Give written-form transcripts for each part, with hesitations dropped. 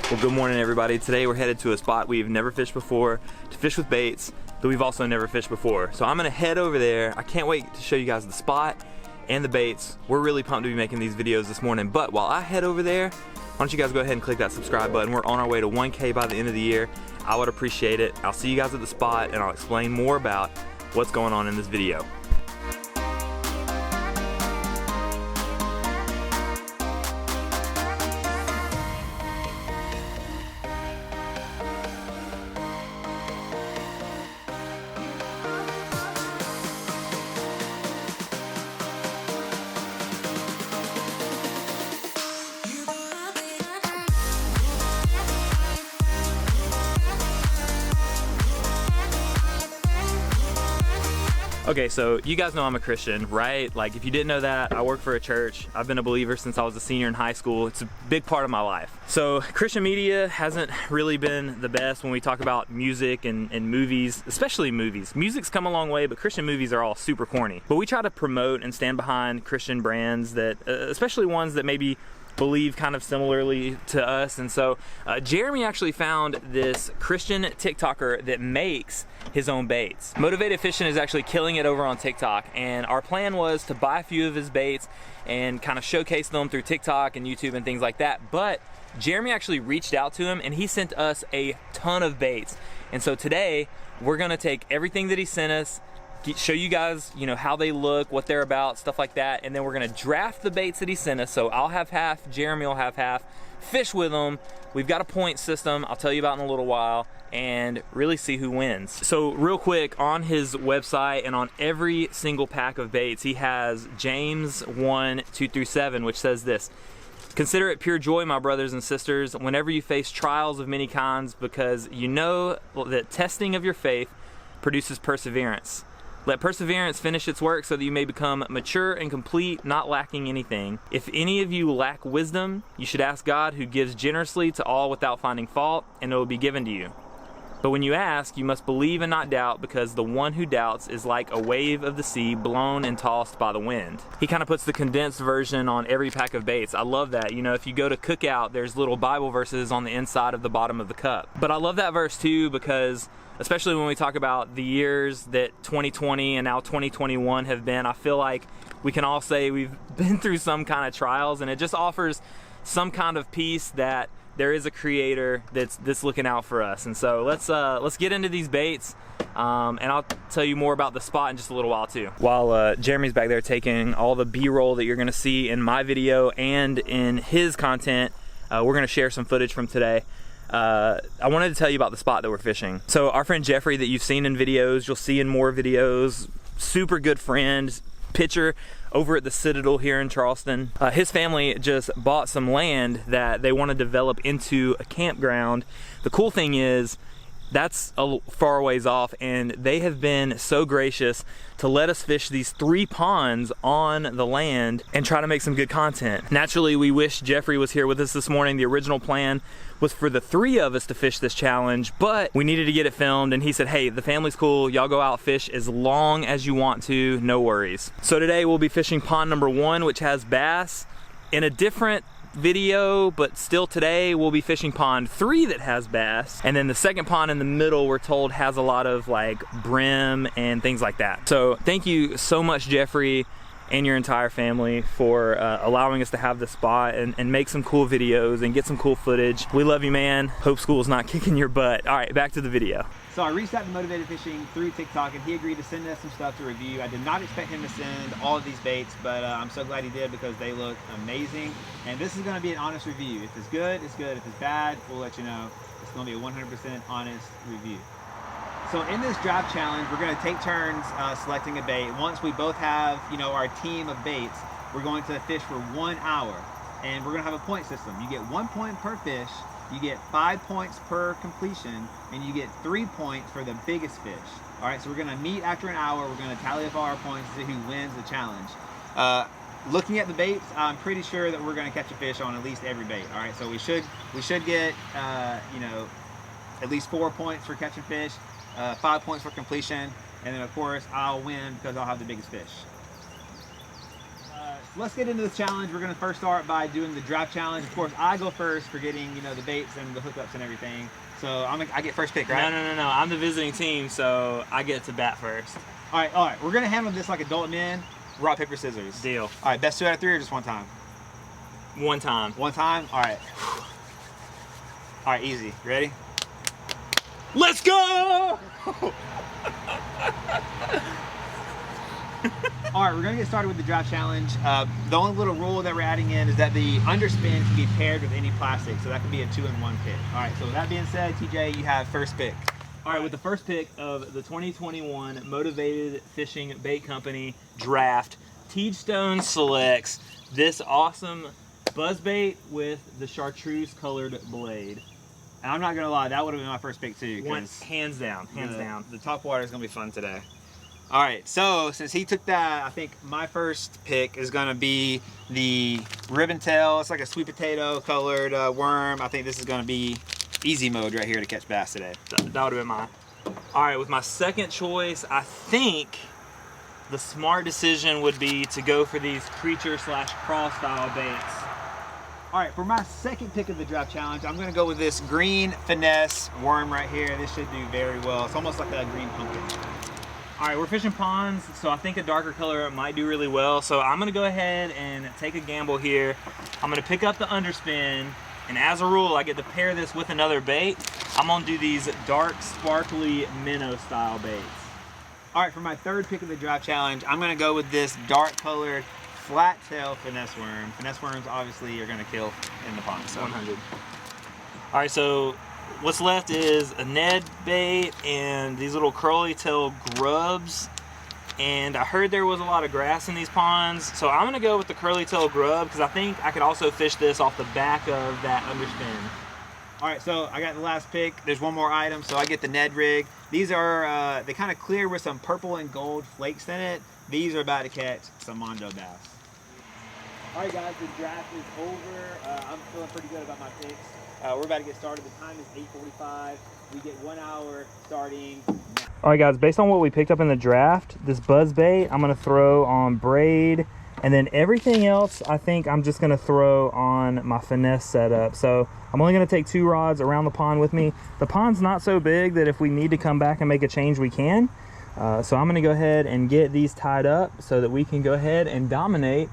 Well, good morning everybody. Today we're headed to a spot we've never fished before to fish with baits that we've also never fished before. So I'm gonna head over there. I can't wait to show you guys the spot and the baits. We're really pumped to be making these videos this morning, but while I head over there, why don't you guys go ahead and click that subscribe button. We're on our way to 1K by the end of the year. I would appreciate it. I'll see you guys at the spot and I'll explain more about what's going on in this video. Okay, so you guys know I'm a Christian, right? Like, if you didn't know that, I work for a church. I've been a believer since I was a senior in high school. It's a big part of my life. So Christian media hasn't really been the best when we talk about music and movies, especially movies. Music's come a long way, but Christian movies are all super corny. But we try to promote and stand behind Christian brands that, especially ones that maybe believe kind of similarly to us. And so Jeremy actually found this Christian TikToker that makes his own baits. Motivated Fishing is actually killing it over on TikTok, and our plan was to buy a few of his baits and kind of showcase them through TikTok and YouTube and things like that. But Jeremy actually reached out to him and he sent us a ton of baits. And so today we're gonna take everything that he sent us, show you guys, you know, how they look, what they're about, stuff like that, and then we're gonna draft the baits that he sent us. So I'll have half, Jeremy will have half, fish with them. We've got a point system I'll tell you about in a little while, and really see who wins. So real quick, on his website and on every single pack of baits, he has James 1:2-7, which says this: "Consider it pure joy, my brothers and sisters, whenever you face trials of many kinds, because you know that testing of your faith produces perseverance. Let perseverance finish its work so that you may become mature and complete, not lacking anything. If any of you lack wisdom, you should ask God, who gives generously to all without finding fault, and it will be given to you. But when you ask, you must believe and not doubt, because the one who doubts is like a wave of the sea blown and tossed by the wind." He kind of puts the condensed version on every pack of baits. I love that. You know, if you go to Cookout, there's little Bible verses on the inside of the bottom of the cup. But I love that verse too, because especially when we talk about the years that 2020 and now 2021 have been, I feel like we can all say we've been through some kind of trials, and it just offers some kind of peace that there is a creator that's looking out for us. And so let's get into these baits, and I'll tell you more about the spot in just a little while too. While Jeremy's back there taking all the B-roll that you're gonna see in my video and in his content, we're gonna share some footage from today. I wanted to tell you about the spot that we're fishing. So our friend Jeffrey, that you've seen in videos, you'll see in more videos, super good friend, pitcher over at the Citadel here in Charleston. His family just bought some land that they want to develop into a campground. The cool thing is that's a far ways off, and they have been so gracious to let us fish these 3 ponds on the land and try to make some good content. Naturally, we wish Jeffrey was here with us this morning. The original plan was for the 3 of us to fish this challenge, but we needed to get it filmed, and he said, hey, the family's cool, y'all go out fish as long as you want to, no worries. So today we'll be fishing pond number 1, which has bass. In a different video, but still today we'll be fishing pond 3 that has bass, and then the second pond in the middle we're told has a lot of like brim and things like that. So thank you so much, Jeffrey and your entire family, for allowing us to have this spot and make some cool videos and get some cool footage. We love you, man. Hope school's not kicking your butt. All right, back to the video. So I reached out to Motivated Fishing through TikTok, and he agreed to send us some stuff to review. I did not expect him to send all of these baits, but I'm so glad he did, because they look amazing. And this is going to be an honest review. If it's good, it's good. If it's bad, we'll let you know. It's going to be a 100% honest review. So in this draft challenge, we're going to take turns selecting a bait. Once we both have, you know, our team of baits, we're going to fish for 1 hour, and we're going to have a point system. You get 1 point per fish, you get 5 points per completion, and you get 3 points for the biggest fish. All right, so we're going to meet after an hour. We're going to tally up all our points to see who wins the challenge. Looking at the baits, I'm pretty sure that we're going to catch a fish on at least every bait. All right, so we should get you know, at least 4 points for catching fish, 5 points for completion, and then of course I'll win because I'll have the biggest fish. let's get into this challenge. We're gonna first start by doing the draft challenge. Of course, I go first for getting, you know, the baits and the hookups and everything. So I get first pick, right? No. I'm the visiting team, so I get to bat first. All right. We're gonna handle this like adult men. Rock, paper, scissors. Deal. All right, best 2 out of 3 or just one time? One time. One time? All right. All right, easy. Ready? Let's go! All right, we're gonna get started with the draft challenge. The only little rule that we're adding in is that the underspin can be paired with any plastic, so that can be a 2-in-1 pick. All right, so with that being said, TJ, you have first pick. All right, with the first pick of the 2021 Motivated Fishing Bait Company draft, Teejstone selects this awesome buzzbait with the chartreuse colored blade. And I'm not gonna lie, that would have been my first pick too. Hands down. The top water is gonna be fun today. All right, so since he took that, I think my first pick is gonna be the ribbon tail. It's like a sweet potato colored worm. I think this is gonna be easy mode right here to catch bass today. That would have been mine. All right, with my second choice, I think the smart decision would be to go for these creature/crawl style baits. All right, for my second pick of the draft challenge, I'm gonna go with this green Finesse worm right here. This should do very well. It's almost like a green pumpkin. All right, we're fishing ponds, so I think a darker color might do really well. So I'm gonna go ahead and take a gamble here. I'm gonna pick up the underspin, and as a rule, I get to pair this with another bait. I'm gonna do these dark, sparkly minnow style baits. All right, for my third pick of the draft challenge, I'm gonna go with this dark colored flat tail finesse worm. Finesse worms obviously are gonna kill in the pond. So 100. All right, so what's left is a Ned bait and these little curly tail grubs. And I heard there was a lot of grass in these ponds, so I'm gonna go with the curly tail grub because I think I could also fish this off the back of that underspin. All right, so I got the last pick. There's one more item, so I get the Ned rig. These are, they kind of clear with some purple and gold flakes in it. These are about to catch some Mondo bass. All right, guys, the draft is over. I'm feeling pretty good about my picks. We're about to get started. The time is 8:45. We get 1 hour starting now. All right, guys, based on what we picked up in the draft, this buzz bait I'm gonna throw on braid, and then everything else I think I'm just gonna throw on my finesse setup. So I'm only gonna take 2 rods around the pond with me. The pond's not so big that if we need to come back and make a change, we can. So I'm gonna go ahead and get these tied up so that we can go ahead and dominate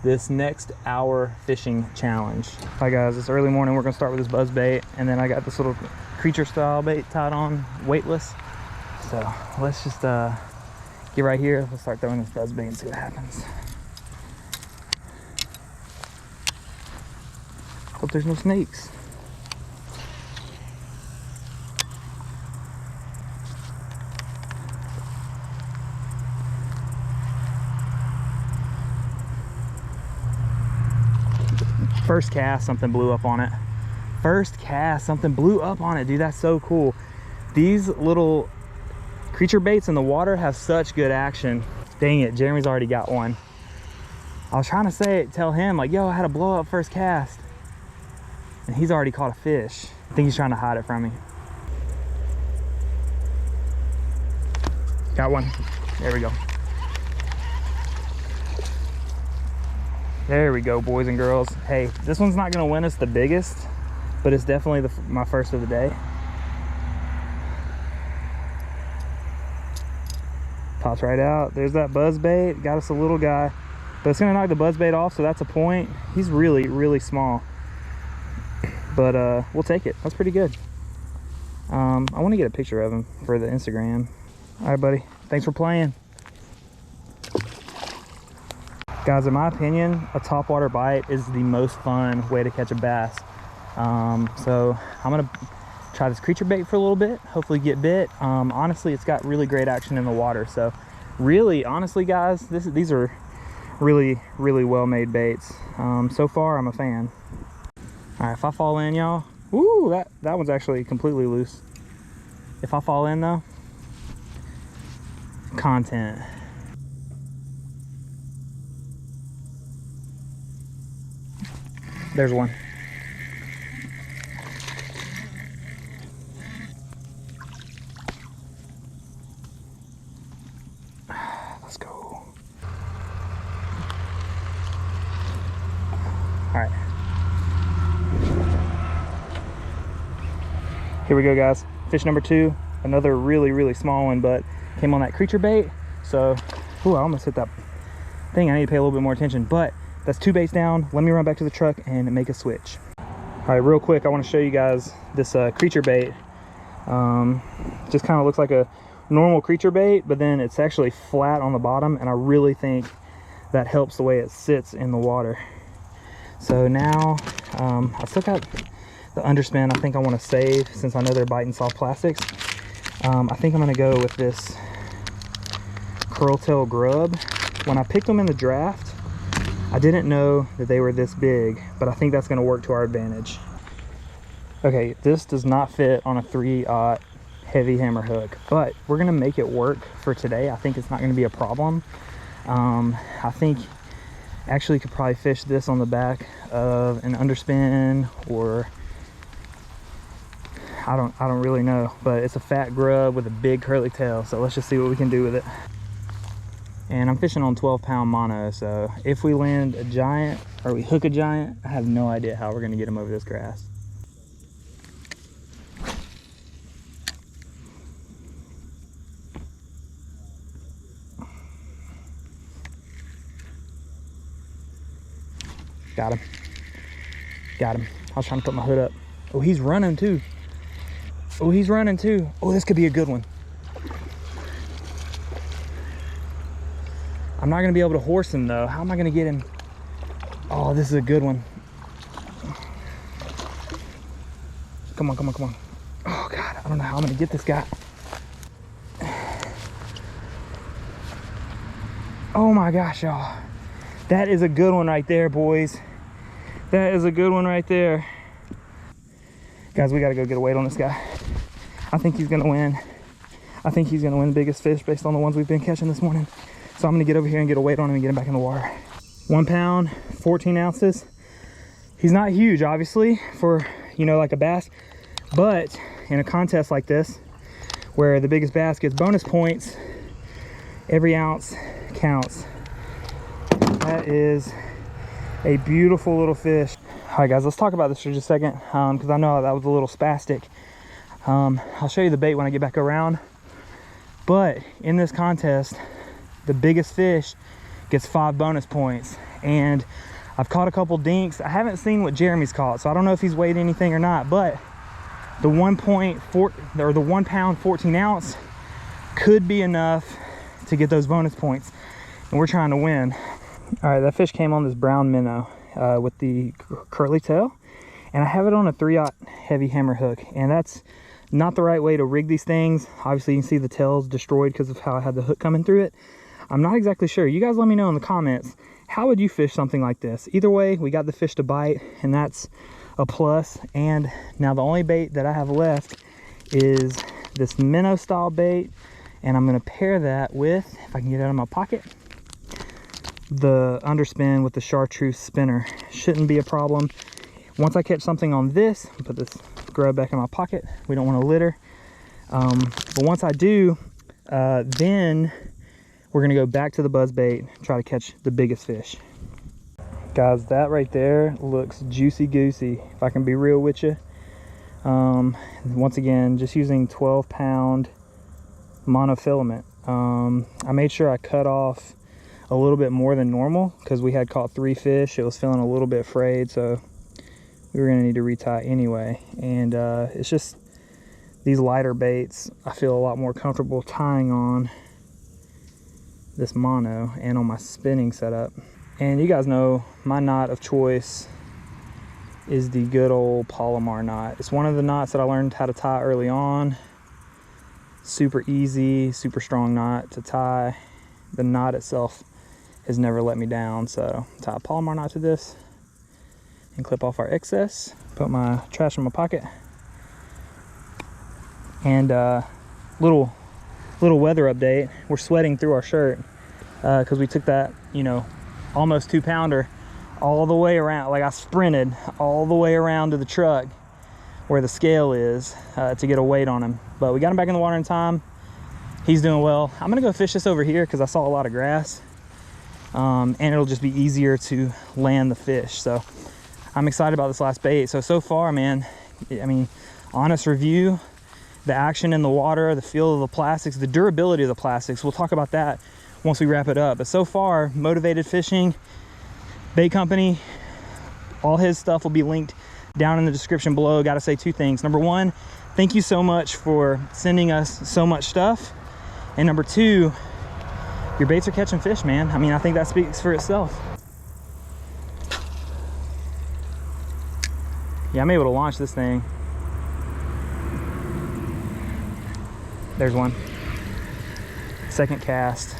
this next hour fishing challenge. Hi guys, it's early morning. We're gonna start with this buzz bait, and then I got this little creature style bait tied on, weightless. So let's just get right here. Let's start throwing this buzz bait and see what happens. Hope there's no snakes. First cast, something blew up on it. First cast, something blew up on it, dude. That's so cool. These little creature baits in the water have such good action. Dang it, Jeremy's already got one. I was trying to tell him like, yo, I had a blow up first cast. And he's already caught a fish. I think he's trying to hide it from me. Got one. There we go. There we go, boys and girls. Hey, this one's not gonna win us the biggest, but it's definitely my first of the day. Pops right out. There's that buzz bait. Got us a little guy, but it's gonna knock the buzz bait off, so that's a point. He's really, really small, but we'll take it. That's pretty good. I want to get a picture of him for the Instagram. All right, buddy. Thanks for playing. Guys, in my opinion, a topwater bite is the most fun way to catch a bass. So I'm gonna try this creature bait for a little bit, hopefully get bit. Honestly, it's got really great action in the water. So really, honestly, guys, these are really, really well-made baits. So far, I'm a fan. All right, if I fall in, y'all, woo, that one's actually completely loose. If I fall in though, content. There's one. Let's go. Here we go, guys. Fish number 2, another really small one, but came on that creature bait. So, ooh, I almost hit that thing. I need to pay a little bit more attention, but that's 2 baits down. Let me run back to the truck and make a switch. All right, real quick, I want to show you guys this creature bait. Just kind of looks like a normal creature bait, but then it's actually flat on the bottom, and I really think that helps the way it sits in the water. So now I still got the underspin I think I want to save, since I know they're biting soft plastics. I think I'm going to go with this curl tail grub. When I picked them in the draft, I didn't know that they were this big, but I think that's going to work to our advantage. Okay, this does not fit on a 3/0 heavy hammer hook, but we're going to make it work for today. I think it's not going to be a problem. I think actually could probably fish this on the back of an underspin, or I don't really know, but it's a fat grub with a big curly tail, so let's just see what we can do with it. And I'm fishing on 12-pound mono, so if we land a giant or we hook a giant, I have no idea how we're going to get him over this grass. Got him. Got him. I was trying to put my hood up. Oh, he's running too. Oh, he's running too. Oh, this could be a good one. I'm not going to be able to horse him though. How am I going to get him? Oh, this is a good one. Come on, come on, come on. Oh God, I don't know how I'm going to get this guy. Oh my gosh, y'all. That is a good one right there, boys. That is a good one right there. Guys, we got to go get a weight on this guy. I think he's going to win. I think he's going to win the biggest fish based on the ones we've been catching this morning. So I'm going to get over here and get a weight on him and get him back in the water. 1 pound, 14 ounces. He's not huge, obviously, for, you know, like a bass. But in a contest like this, where the biggest bass gets bonus points, every ounce counts. That is a beautiful little fish. All right, guys, let's talk about this for just a second, because I know that was a little spastic. I'll show you the bait when I get back around. But in this contest, the biggest fish gets 5 bonus points. And I've caught a couple dinks. I haven't seen what Jeremy's caught, so I don't know if he's weighed anything or not, but the 1 pound 14 ounce could be enough to get those bonus points, and we're trying to win. All right, that fish came on this brown minnow with the curly tail, and I have it on a 3/0 heavy hammer hook, and that's not the right way to rig these things. Obviously, you can see the tail's destroyed because of how I had the hook coming through it. I'm not exactly sure. You guys let me know in the comments, how would you fish something like this? Either way, we got the fish to bite, and that's a plus. And now the only bait that I have left is this minnow style bait, and I'm going to pair that with, if I can get it out of my pocket, the underspin with the chartreuse spinner. Shouldn't be a problem. Once I catch something on this, I'll put this grub back in my pocket. We don't want to litter. But once I do, then we're going to go back to the buzz bait, try to catch the biggest fish. Guys, that right there looks juicy goosey, if I can be real with you. Once again, just using 12-pound monofilament. I made sure I cut off a little bit more than normal because we had caught 3 fish. It was feeling a little bit frayed, so we were gonna need to retie anyway. And it's just these lighter baits I feel a lot more comfortable tying on this mono and on my spinning setup. And you guys know my knot of choice is the good old Palomar knot. It's one of the knots that I learned how to tie early on. Super easy, super strong knot to tie. The knot itself has never let me down, so tie a Palomar knot to this and clip off our excess. Put my trash in my pocket. And little weather update. We're sweating through our shirt because we took that, you know, almost 2-pounder all the way around. Like, I sprinted all the way around to the truck where the scale is to get a weight on him. But we got him back in the water in time. He's doing well. I'm gonna go fish this over here because I saw a lot of grass, and it'll just be easier to land the fish. So I'm excited about this last bait. So far, man, I mean, honest review, the action in the water, the feel of the plastics, the durability of the plastics. We'll talk about that once we wrap it up. But so far, Motivated Fishing, bait company, all his stuff will be linked down in the description below. Got to say 2 things. Number 1, thank you so much for sending us so much stuff. And number 2, your baits are catching fish, man. I mean, I think that speaks for itself. Yeah, I'm able to launch this thing. There's one. Second cast.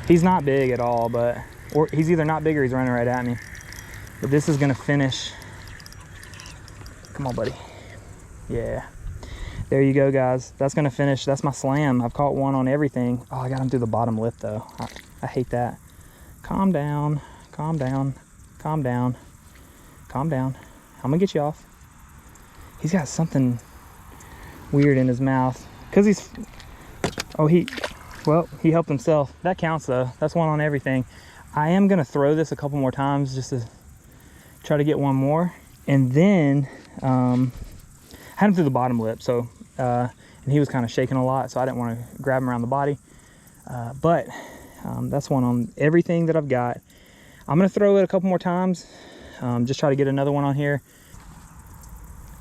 He's not big at all, but, or he's either not big or he's running right at me. But this is gonna finish. Come on, buddy. Yeah. There you go, guys. That's gonna finish. That's my slam. I've caught one on everything. Oh, I got him through the bottom lip though. I hate that. Calm down, calm down, calm down, calm down. I'm gonna get you off. He's got something weird in his mouth. Cause he's, oh, he helped himself. That counts though. That's one on everything. I am gonna throw this a couple more times just to try to get one more. And then, I had him through the bottom lip, so, and he was kind of shaking a lot, so I didn't want to grab him around the body. But that's one on everything that I've got. I'm gonna throw it a couple more times, just try to get another one on here.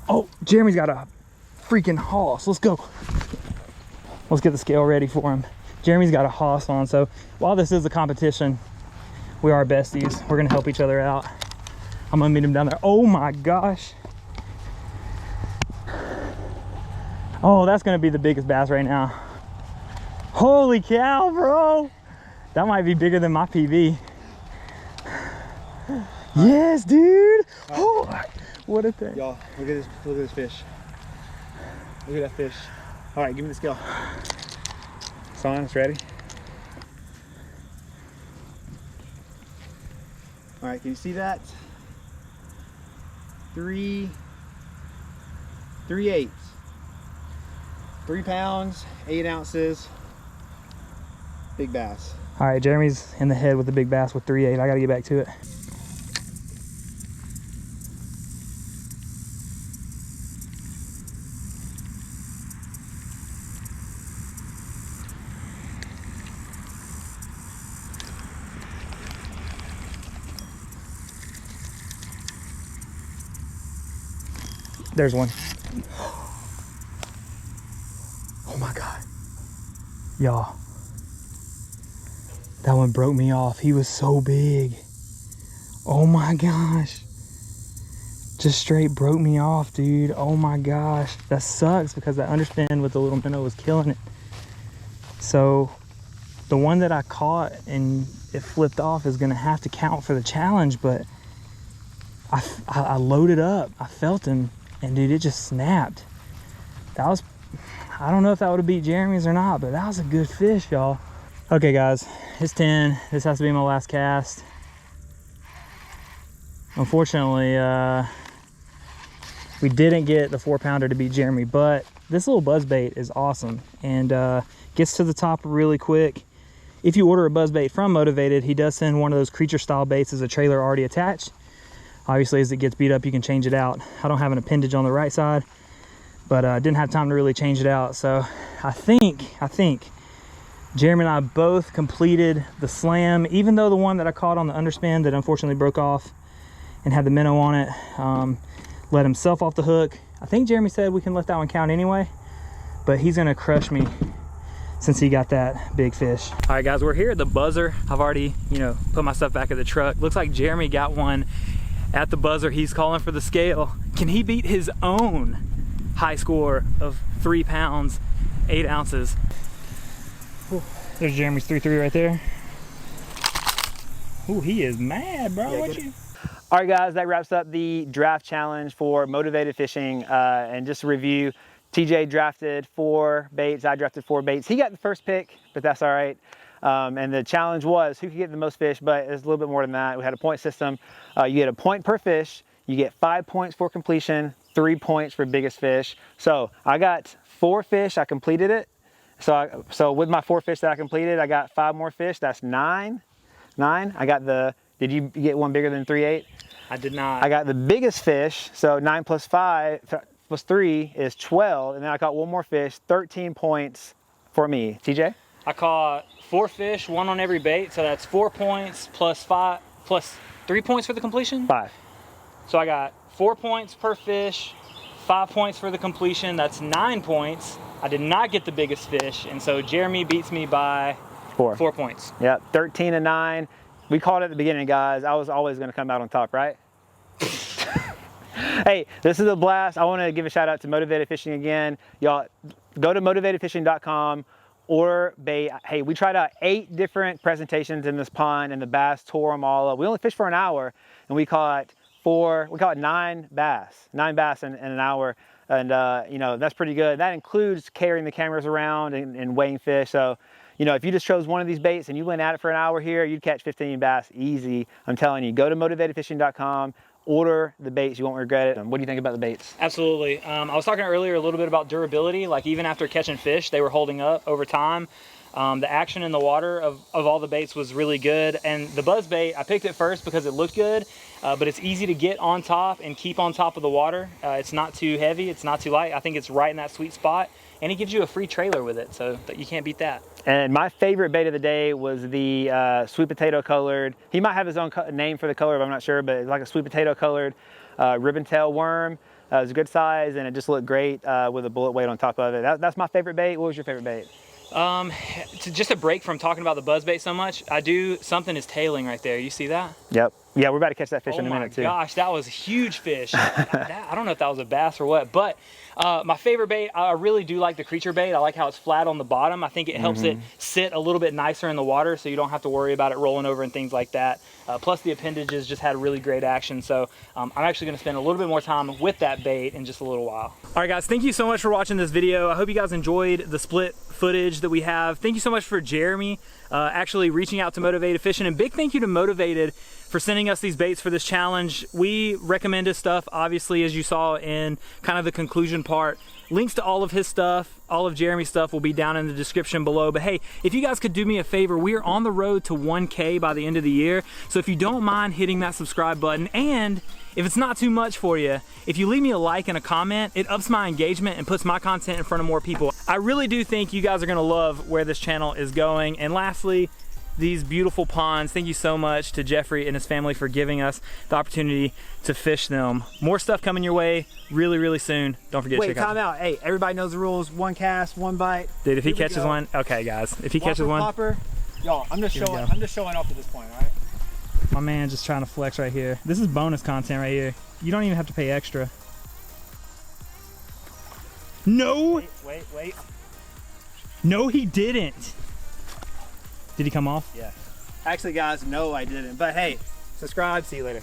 Oh, Jeremy's got a freaking hoss. Let's go. Let's get the scale ready for him. Jeremy's got a hoss on, so while this is a competition, we are besties. We're gonna help each other out. I'm gonna meet him down there. Oh my gosh. Oh, that's gonna be the biggest bass right now. Holy cow, bro. That might be bigger than my PB. Yes, dude. Oh, what a thing. Y'all, look at this fish. Look at that fish. All right, give me the scale. It's on, it's ready. All right, can you see that? 3/8. 3 pounds, 8 ounces, big bass. All right, Jeremy's in the head with the big bass with 3/8. I gotta get back to it. There's one. Oh my God. Y'all. That one broke me off. He was so big. Oh my gosh. Just straight broke me off, dude. Oh my gosh. That sucks because that underspin with the little minnow was killing it. So the one that I caught and it flipped off is gonna have to count for the challenge, but I loaded up. I felt him. And dude, it just snapped. That was, I don't know if that would have beat Jeremy's or not, but that was a good fish, y'all. Okay guys, it's 10. This has to be my last cast. Unfortunately, we didn't get the 4-pounder to beat Jeremy, but this little buzz bait is awesome and gets to the top really quick. If you order a buzz bait from Motivated, he does send one of those creature style baits as a trailer already attached. Obviously, as it gets beat up, you can change it out. I don't have an appendage on the right side, but didn't have time to really change it out. So I think Jeremy and I both completed the slam, even though the one that I caught on the underspin that unfortunately broke off and had the minnow on it, let himself off the hook. I think Jeremy said we can let that one count anyway, but he's gonna crush me since he got that big fish. All right, guys, we're here at the buzzer. I've already, put my stuff back at the truck. Looks like Jeremy got one at the buzzer. He's calling for the scale. Can he beat his own high score of 3 pounds, 8 ounces? Ooh, there's Jeremy's 3.3 right there. Ooh, he is mad, bro. Yeah, all right, guys, that wraps up the draft challenge for Motivated Fishing. And just to review, TJ drafted 4 baits. I drafted 4 baits. He got the first pick, but that's all right. And the challenge was who could get the most fish, but it's a little bit more than that. We had a point system. You get a point per fish. You get 5 points for completion, 3 points for biggest fish. So I got 4 fish. I completed it. So with my 4 fish that I completed, I got 5 more fish. That's 9. I got did you get one bigger than 3.8? I did not. I got the biggest fish. So 9 plus 5 plus 3 is 12, and then I caught one more fish, 13 points for me. TJ? I caught 4 fish, 1 on every bait, so that's 4 points plus 3 points for the completion? 5. So I got 4 points per fish, 5 points for the completion, that's 9 points. I did not get the biggest fish, and so Jeremy beats me by 4 points. Yep, 13 and 9. We called it at the beginning, guys. I was always going to come out on top, right? Hey, this is a blast. I want to give a shout out to Motivated Fishing again. Y'all, go to motivatedfishing.com, order bait. Hey, we tried out 8 different presentations in this pond, and the bass tore them all up. We only fished for an hour, and we caught 9 bass. 9 bass in an hour. And, you know, that's pretty good. That includes carrying the cameras around and weighing fish. So, you know, if you just chose one of these baits and you went at it for an hour here, you'd catch 15 bass easy. I'm telling you, go to motivatedfishing.com, order the baits. You won't regret it. What do you think about the baits? Absolutely. I was talking earlier a little bit about durability. Like even after catching fish, they were holding up over time. The action in the water of all the baits was really good. And the buzz bait, I picked it first because it looked good, but it's easy to get on top and keep on top of the water. It's not too heavy, it's not too light. I think it's right in that sweet spot. And it gives you a free trailer with it, so that you can't beat that. And my favorite bait of the day was the sweet potato colored. He might have his own name for the color, but I'm not sure, but it's like a sweet potato colored ribbon tail worm. It was a good size, and it just looked great with a bullet weight on top of it. That's my favorite bait. What was your favorite bait? Just a break from talking about the buzzbait so much, something is tailing right there. You see that? Yep. Yeah, we're about to catch that fish in a minute too. Oh my gosh, that was a huge fish. I don't know if that was a bass or what, but my favorite bait, I really do like the creature bait. I like how it's flat on the bottom. I think it helps it sit a little bit nicer in the water, so you don't have to worry about it rolling over and things like that. Plus the appendages just had really great action, so I'm actually going to spend a little bit more time with that bait in just a little while. All right guys, thank you so much for watching this video. I hope you guys enjoyed the split footage that we have. Thank you so much for Jeremy actually reaching out to Motivated Fishing, and big thank you to Motivated for sending us these baits for this challenge. We recommend his stuff, obviously, as you saw in kind of the conclusion part. Links to all of his stuff, all of Jeremy's stuff will be down in the description below. But hey, if you guys could do me a favor, we are on the road to 1K by the end of the year. So if you don't mind hitting that subscribe button, and if it's not too much for you, if you leave me a like and a comment, it ups my engagement and puts my content in front of more people. I really do think you guys are gonna love where this channel is going. And lastly, these beautiful ponds. Thank you so much to Jeffrey and his family for giving us the opportunity to fish them. More stuff coming your way really, really soon. Don't forget to check out. Wait, time out. Hey, everybody knows the rules. 1 cast, 1 bite. Dude, if he catches one, okay guys, if he catches one. Popper. Y'all, I'm just showing off at this point, all right? My man just trying to flex right here. This is bonus content right here. You don't even have to pay extra. No! Wait. No, he didn't. Did he come off? Yeah. Actually, guys, no, I didn't. But hey, subscribe. See you later.